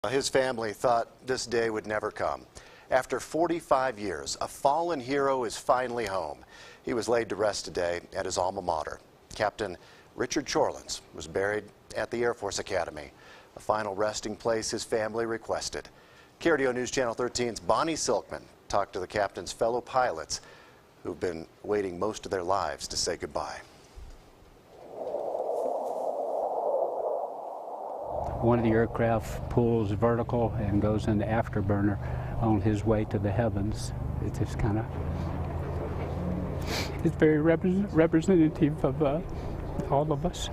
His family thought this day would never come. After 45 years, a fallen hero is finally home. He was laid to rest today at his alma mater. Captain Richard Chorlins was buried at the Air Force Academy, a final resting place his family requested. KRDO News Channel 13's Bonnie Silkman talked to the captain's fellow pilots who've been waiting most of their lives to say goodbye. One of the aircraft pulls vertical and goes into afterburner on his way to the heavens. It's just kind of, it's very representative of all of us.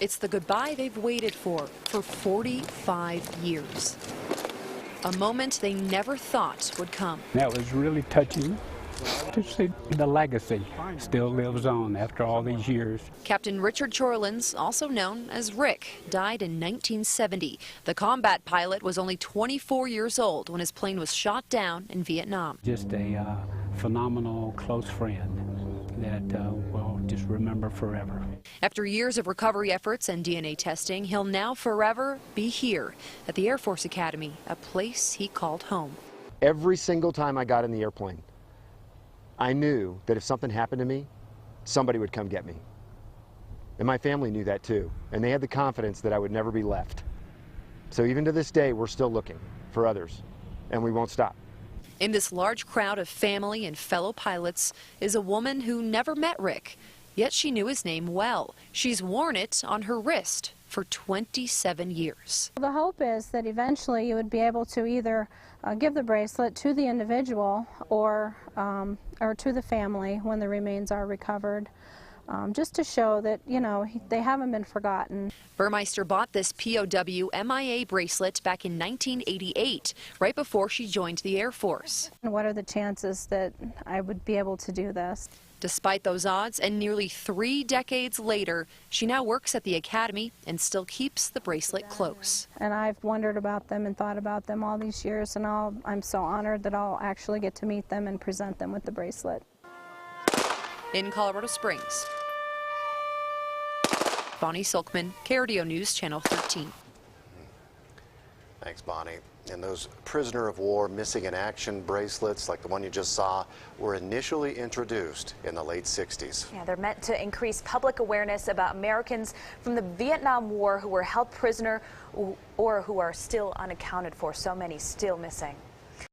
It's the goodbye they've waited for 45 years. A moment they never thought would come. That was really touching to see the legacy still lives on after all these years. Captain Richard Chorlins, also known as Rick, died in 1970. The combat pilot was only 24 years old when his plane was shot down in Vietnam. Just a phenomenal close friend that we'll just remember forever. After years of recovery efforts and DNA testing, he'll now forever be here at the Air Force Academy, a place he called home. Every single time I got in the airplane, I knew that if something happened to me, somebody would come get me. And my family knew that too, and they had the confidence that I would never be left. So even to this day, we're still looking for others, and we won't stop. In this large crowd of family and fellow pilots is a woman who never met Rick, yet she knew his name well. She's worn it on her wrist for 27 years. The hope is that eventually you would be able to either give the bracelet to the individual or to the family when the remains are recovered, just to show that, you know, they haven't been forgotten. Burmeister bought this POW MIA bracelet back in 1988, right before she joined the Air Force. And what are the chances that I would be able to do this? Despite those odds, and nearly 3 decades later, she now works at the Academy and still keeps the bracelet close. And I've wondered about them and thought about them all these years, and I'm so honored that I'll actually get to meet them and present them with the bracelet. In Colorado Springs, Bonnie Silkman, KRDO News Channel 13. Thanks, Bonnie. And those prisoner of war missing in action bracelets, like the one you just saw, were initially introduced in the late 60s. Yeah, they're meant to increase public awareness about Americans from the Vietnam War who were held prisoner or who are still unaccounted for. So many still missing.